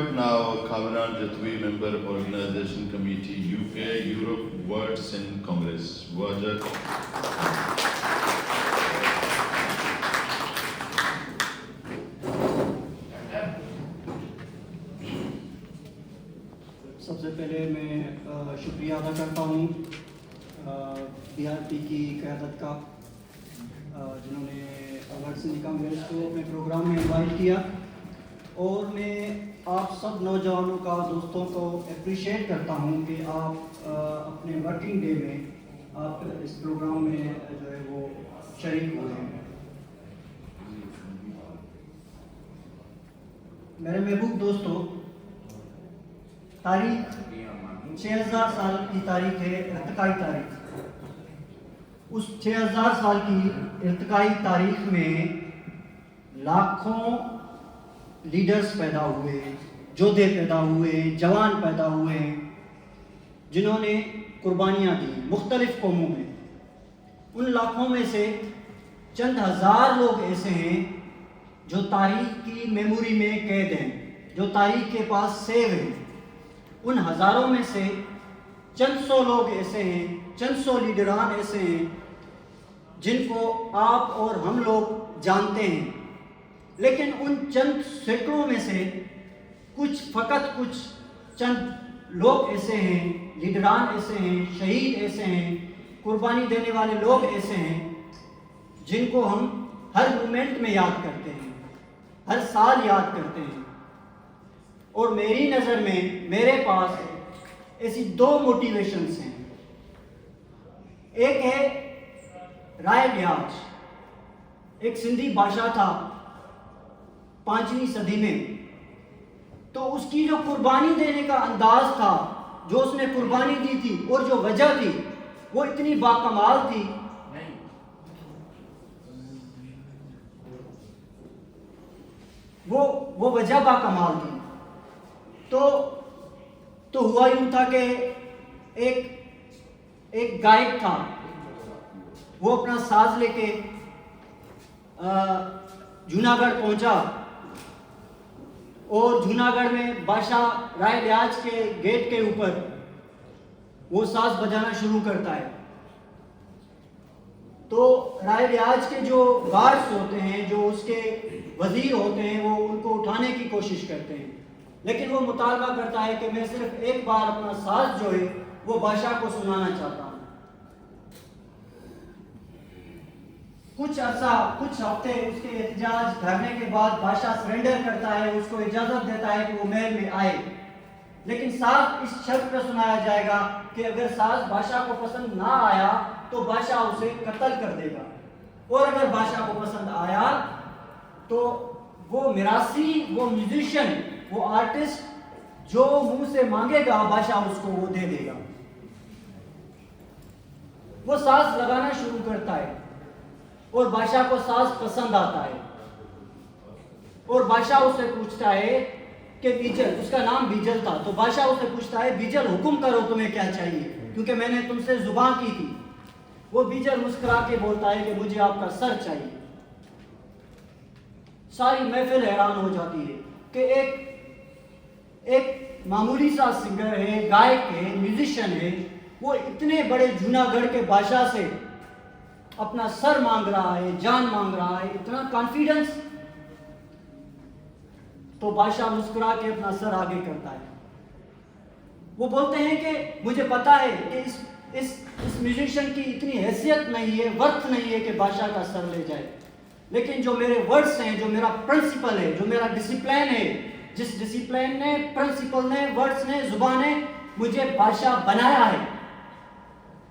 invite now Kamran Jatwi, member Organization Committee UK Europe World Sin Congress. Wajak. सबसे पहले मैं शुक्रिया अदा करता हूँ BRP की क़यादत का, जिन्होंने वर्ल्ड सिंध कांग्रेस को अपने प्रोग्राम में इनवाइट किया। और मैं आप सब नौजवानों का, दोस्तों को अप्रिशिएट करता हूँ कि आप अपने वर्किंग डे में आप इस प्रोग्राम में जो है वो शरीक हुए हैं। मेरे महबूब दोस्तों, तारीख 6000 साल की तारीख है, इर्तिकाई तारीख। उस 6000 साल की इर्तिकाई तारीख में लाखों लीडर्स पैदा हुए, योद्धे पैदा हुए, जवान पैदा हुए, जिन्होंने कुर्बानियाँ दी मुख्तलिफ कौमों में। उन लाखों में से चंद हज़ार लोग ऐसे हैं जो तारीख की मेमोरी में कैद हैं, जो तारीख के पास सेव हैं। उन हज़ारों में से चंद सौ लोग ऐसे हैं, चंद सौ लीडरान ऐसे हैं जिनको आप और हम लोग जानते हैं। लेकिन उन चंद सैकड़ों में से कुछ चंद लोग ऐसे हैं, लीडरान ऐसे हैं, शहीद ऐसे हैं, कुर्बानी देने वाले लोग ऐसे हैं जिनको हम हर मोमेंट में याद करते हैं, हर साल याद करते हैं। और मेरी नज़र में, मेरे पास ऐसी दो मोटिवेशंस हैं। एक है राय ब्याज, एक सिंधी बादशाह था 5वीं सदी में। तो उसकी जो कुर्बानी देने का अंदाज था, जो उसने कुर्बानी दी थी और जो वजह थी, वो इतनी बाकमाल थी। वो वजह बाकमाल थी। तो हुआ यूं था कि एक गायक था, वो अपना साज लेके जूनागढ़ पहुंचा और जूनागढ़ में बादशाह राय ब्याज के गेट के ऊपर वो साज बजाना शुरू करता है। तो राय ब्याज के जो गार्ड्स होते हैं, जो उसके वजीर होते हैं, वो उनको उठाने की कोशिश करते हैं। लेकिन वो मुतालबा करता है कि मैं सिर्फ एक बार अपना साज जो है वो बादशाह को सुनाना चाहता हूँ। कुछ हफ्ते उसके एहतजाज धरने के बाद बादशाह सरेंडर करता है, उसको इजाजत देता है कि वो महल में आए। लेकिन साज इस शर्त पर सुनाया जाएगा कि अगर साज बादशाह को पसंद ना आया तो बादशाह उसे कत्ल कर देगा, और अगर बादशाह को पसंद आया तो वो मिरासी, वो म्यूजिशियन, वो आर्टिस्ट जो मुंह से मांगेगा बादशाह उसको वो दे देगा। वो साज लगाना शुरू करता है और बादशाह को साज पसंद आता है। और बादशाह उससे पूछता है कि बीजल, उसका नाम बीजल था, तो बादशाह उससे पूछता है बीजल हुक्म करो तुम्हें क्या चाहिए, क्योंकि मैंने तुमसे जुबान की थी। वो बीजल मुस्कुरा के बोलता है कि मुझे आपका सर चाहिए। सारी महफिल हैरान हो जाती है कि एक मामूली सा सिंगर है, गायक है, म्यूजिशियन है, वो इतने बड़े जूनागढ़ के बादशाह से अपना सर मांग रहा है, जान मांग रहा है, इतना कॉन्फिडेंस। तो बादशाह मुस्कुरा के अपना सर आगे करता है। वो बोलते हैं कि मुझे पता है कि इस म्यूजिशियन की इतनी हैसियत नहीं है, वर्थ नहीं है कि बादशाह का सर ले जाए, लेकिन जो मेरे वर्ड्स हैं, जो मेरा प्रिंसिपल है, जो मेरा डिसिप्लिन है, जिस डिसिप्लिन ने, प्रिंसिपल ने, वर्ड्स ने, जुबान ने मुझे बादशाह बनाया है,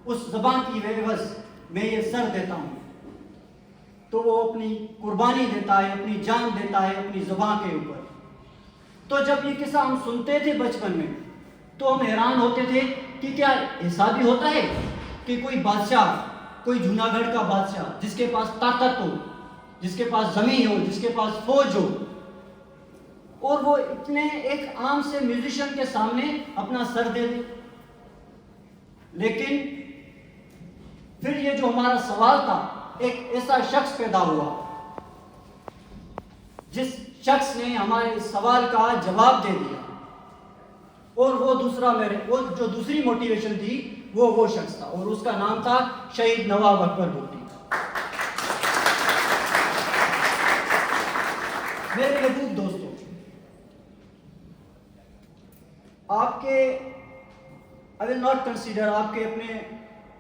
उस जुबान की एवज मैं ये सर देता हूँ। तो वो अपनी कुर्बानी देता है, अपनी जान देता है अपनी जुबान के ऊपर। तो जब ये किस्सा हम सुनते थे बचपन में, तो हम हैरान होते थे कि क्या ऐसा भी होता है कि कोई बादशाह, कोई जूनागढ़ का बादशाह जिसके पास ताकत हो, जिसके पास जमीन हो, जिसके पास फौज हो, और वो इतने एक आम से म्यूजिशियन के सामने अपना सर दे दे। लेकिन फिर ये जो हमारा सवाल था, एक ऐसा शख्स पैदा हुआ जिस शख्स ने हमारे इस सवाल का जवाब दे दिया, और वो जो दूसरी मोटिवेशन थी वो शख्स था, और उसका नाम था शहीद नवाब अकबर भुट्टी। मेरे महबूब दोस्तों, आई विल नॉट कंसीडर, आपके अपने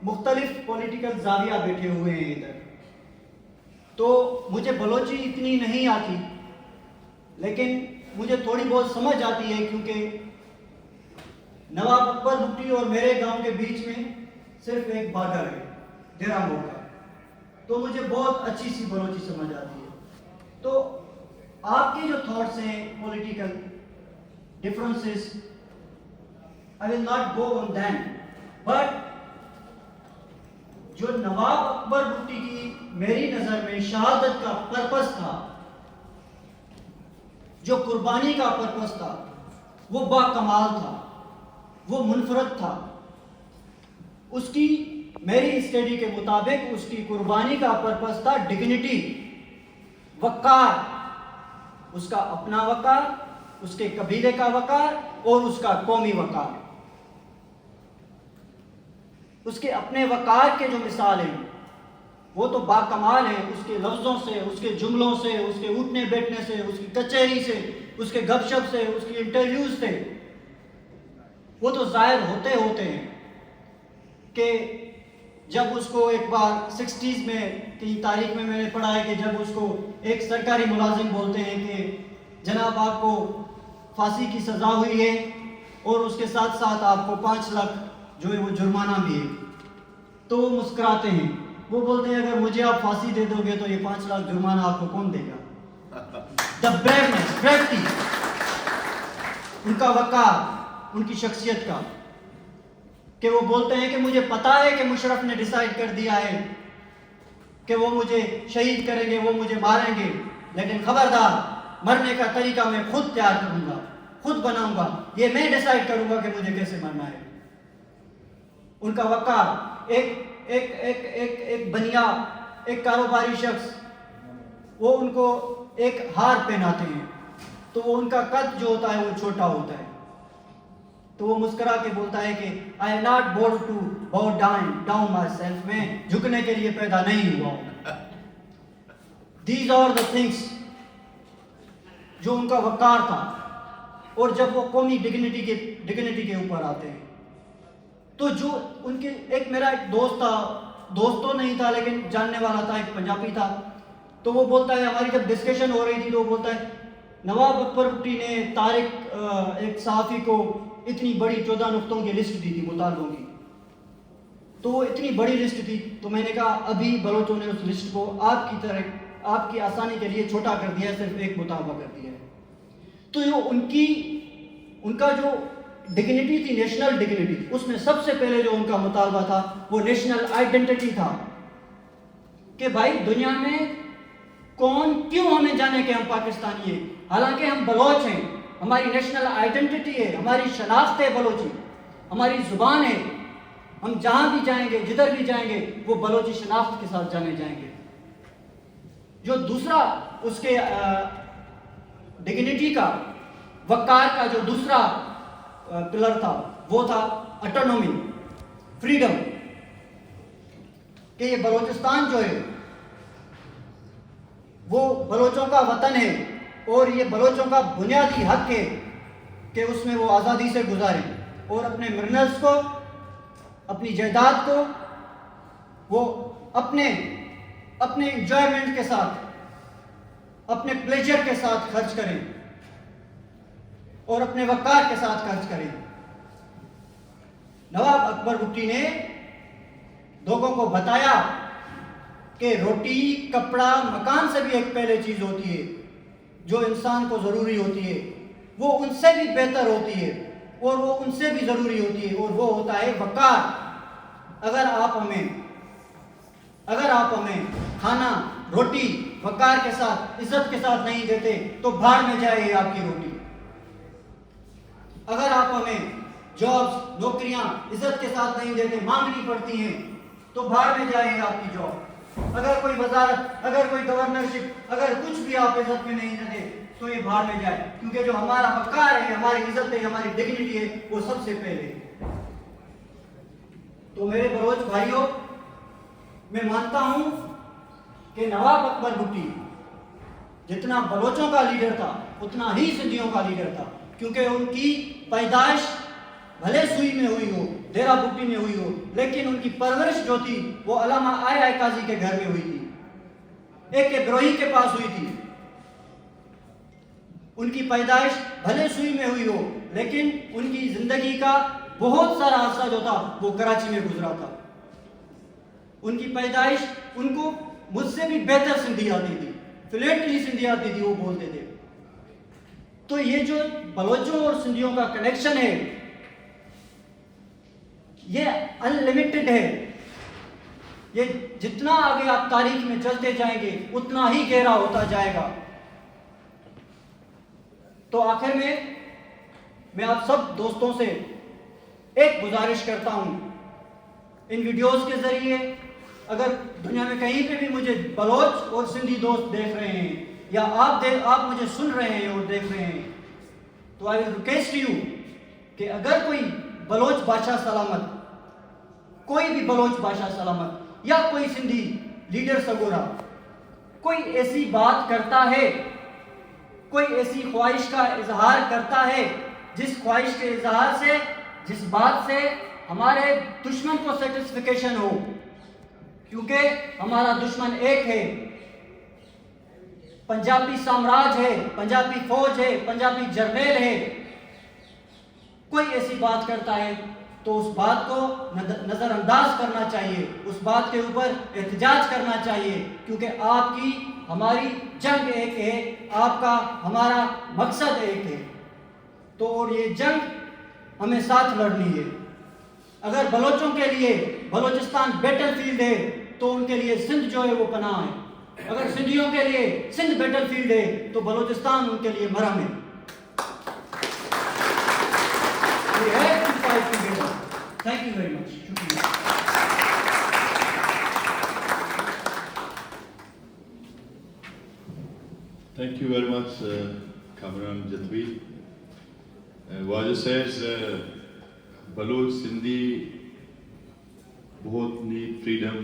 मुख्तलिफ पॉलिटिकल जाविया बैठे हुए हैं इधर, तो मुझे बलोची इतनी नहीं आती, लेकिन मुझे थोड़ी बहुत समझ आती है, क्योंकि नवाब अकबर भुट्टी और मेरे गांव के बीच में सिर्फ एक बॉर्डर है, देरामोड़ का, तो मुझे बहुत अच्छी सी बलोची समझ आती है। तो आपके जो थॉट्स हैं political differences, I will not go on them, but जो नवाब अकबर भुट्टी की मेरी नजर में शहादत का पर्पस था, जो कुर्बानी का पर्पस था, वो बाकमाल था, वो मुनफरद था। उसकी मेरी स्टडी के मुताबिक उसकी कुर्बानी का पर्पस था डिग्निटी, वकार, उसका अपना वकार, उसके कबीले का वकार और उसका कौमी वकार। उसके अपने वकार के जो मिसाल हैं वो तो बाकमाल है, उसके लफ्ज़ों से, उसके जुमलों से, उसके उठने बैठने से, उसकी कचहरी से, उसके गपशप से, उसकी इंटरव्यूज से, वो तो जाहिर होते होते हैं कि जब उसको एक बार 60s में की तारीख में मैंने पढ़ा है कि जब उसको एक सरकारी मुलाजिम बोलते हैं कि जनाब आपको फांसी की सज़ा हुई है और उसके साथ साथ आपको 5 लाख जो है वो जुर्माना भी है, तो वो मुस्कुराते हैं, वो बोलते हैं अगर मुझे आप फांसी दे दोगे तो ये 5 लाख जुर्माना आपको कौन देगा। द ब्रेवनेस, ब्रेवटी, उनका वकार, उनकी शख्सियत का, कि वो बोलते हैं कि मुझे पता है कि मुशर्रफ ने डिसाइड कर दिया है कि वो मुझे शहीद करेंगे, वो मुझे मारेंगे, लेकिन खबरदार, मरने का तरीका मैं खुद तैयार करूंगा, खुद बनाऊंगा, ये मैं डिसाइड करूंगा कि मुझे कैसे मरना है। उनका वकार, एक बनिया, एक कारोबारी शख्स, वो उनको एक हार पहनाते हैं तो वो उनका कद जो होता है वो छोटा होता है, तो वो मुस्कुरा के बोलता है कि I am not born to bow down myself, मैं झुकने के लिए पैदा नहीं हुआ हूं। दीज आर द थिंग्स जो उनका वकार था। और जब वो कौमी डिग्निटी के ऊपर आते हैं, तो जो उनके मेरा एक दोस्त था, दोस्त तो नहीं था लेकिन जानने वाला था, एक पंजाबी था, तो वो बोलता है, हमारी जब डिस्कशन हो रही थी तो वो बोलता है नवाब अकबर भुट्टी ने तारिक एक सहाफ़ी को इतनी बड़ी 14 नुक्तों की लिस्ट दी थी मुतालबों की, तो वो इतनी बड़ी लिस्ट थी, तो मैंने कहा अभी बलोचों ने उस लिस्ट को आपकी आसानी के लिए छोटा कर दिया है, सिर्फ एक मुतालबा कर दिया है। तो जो उनका जो डिग्निटी थी, नेशनल डिग्निटी, उसमें सबसे पहले जो उनका मुतालबा था वो नेशनल आइडेंटिटी था, कि भाई दुनिया में कौन क्यों हमें जाने कि हम पाकिस्तानी हैं, हालांकि हम बलोच हैं, हमारी नेशनल आइडेंटिटी है, हमारी शनाख्त है बलोची, हमारी जुबान है, हम जहां भी जाएंगे, जिधर भी जाएंगे, वो बलोची शनाख्त के साथ जाने जाएंगे। जो दूसरा उसके डिग्निटी का, वकार का जो दूसरा पिलर था वो था ऑटोनॉमी, फ्रीडम, कि ये बलोचिस्तान जो है वो बलोचों का वतन है और ये बलोचों का बुनियादी हक है कि उसमें वो आज़ादी से गुजारें और अपने मिनरल्स को, अपनी जायदाद को वो अपने एंजॉयमेंट के साथ, अपने प्लेजर के साथ खर्च करें और अपने वकार के साथ खर्च करें। नवाब अकबर भुट्टी ने लोगों को बताया कि रोटी, कपड़ा, मकान से भी एक पहले चीज होती है जो इंसान को जरूरी होती है, वो उनसे भी बेहतर होती है और वो उनसे भी जरूरी होती है, और वो होता है वकार। अगर आप हमें खाना, रोटी, वकार के साथ, इज्जत के साथ नहीं देते तो भाड़ में जाए आपकी रोटी। अगर आप हमें जॉब्स, नौकरियां इज्जत के साथ नहीं देते, मांगनी पड़ती हैं, तो भाड़ में जाए आपकी जॉब। अगर कोई वजारत, अगर कोई गवर्नरशिप, अगर कुछ भी आप इज्जत में नहीं देते तो ये भाड़ में जाए, क्योंकि जो हमारा वकार है, हमारी इज्जत है, हमारी डिग्निटी है, वो सबसे पहले। तो मेरे बलोच भाइयों, मैं मानता हूं कि नवाब अकबर भुट्टी जितना बलोचों का लीडर था उतना ही सिंधियों का लीडर था, क्योंकि उनकी पैदाइश भले सुई में हुई हो, डेरा बुट्टी में हुई हो, लेकिन उनकी परवरिश जो थी वो अल्लामा आय काजी के घर में हुई थी, एक के ब्रोही के पास हुई थी। उनकी पैदाइश भले सुई में हुई हो, लेकिन उनकी जिंदगी का बहुत सारा हिस्सा जो था वो कराची में गुजरा था। उनकी पैदाइश उनको मुझसे भी बेहतर सिंधी आती थी, फ्लुएंटली सिंधी आती थी, वो बोलते थे। तो ये जो बलोचों और सिंधियों का कनेक्शन है ये अनलिमिटेड है। ये जितना आगे आप तारीख में चलते जाएंगे उतना ही गहरा होता जाएगा। तो आखिर में मैं आप सब दोस्तों से एक गुजारिश करता हूं, इन वीडियोस के जरिए अगर दुनिया में कहीं पे भी मुझे बलोच और सिंधी दोस्त देख रहे हैं या आप मुझे सुन रहे हैं और देख रहे हैं, तो आई विल रिक्वेस्ट यू कि अगर कोई बलोच भाषा सलामत, कोई भी बलोच भाषा सलामत या कोई सिंधी लीडर सगोरा कोई ऐसी बात करता है, कोई ऐसी ख्वाहिश का इजहार करता है जिस ख्वाहिश के इजहार से, जिस बात से हमारे दुश्मन को सेटिस्फिकेशन हो, क्योंकि हमारा दुश्मन एक है, पंजाबी साम्राज्य है, पंजाबी फौज है, पंजाबी जर्नैल है। कोई ऐसी बात करता है तो उस बात को नजरअंदाज करना चाहिए, उस बात के ऊपर एहतजाज करना चाहिए, क्योंकि आपकी हमारी जंग एक है, आपका हमारा मकसद एक है। तो और ये जंग हमें साथ लड़नी है। अगर बलोचों के लिए बलोचिस्तान बैटलफील्ड है तो उनके लिए सिंध जो है वो पनाह है। अगर सिंधियों के लिए सिंध बैटलफील्ड है तो बलोचिस्तान उनके लिए मरहम है। Thank you very much. शुक्रिया। Thank you very much, Kamran Jatvi. Wajah says, Baloch, Sindhi, both need freedom,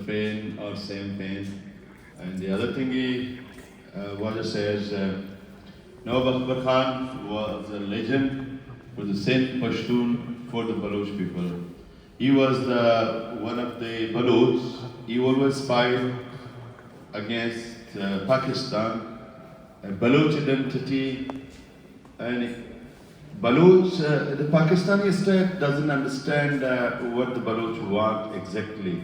pain or same pain. And the other thing Wajah says, Nawab Akbar Khan was a legend, was a Saint Pashtun for the Baloch people. He was one of the Baloch. He always fight against Pakistan, Baloch identity, and Baloch, the Pakistani state doesn't understand what the Baloch want exactly.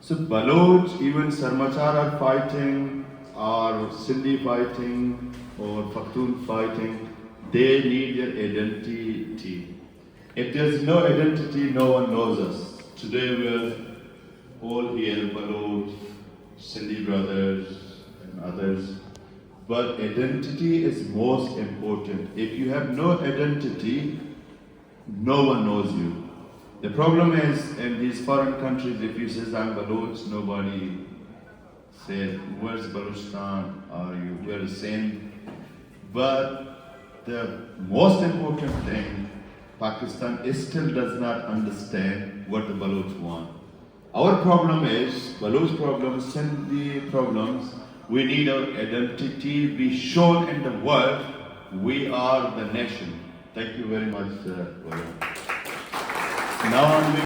So Baloch, even Sarmachar are fighting, or Sindhi fighting, or Pakhtun fighting, they need their identity. If there's no identity, no one knows us. Today we're all here, Baloch, Sindhi brothers, and others. But identity is most important. If you have no identity, no one knows you. The problem is in these foreign countries, if you say I'm Baloch, nobody says, where's Balochistan? Are you? We're the same. But the most important thing, Pakistan still does not understand what the Baloch want. Our problem is, Baloch problems, Sindhi problems, we need our identity be shown in the world. We are the nation. Thank you very much. Now on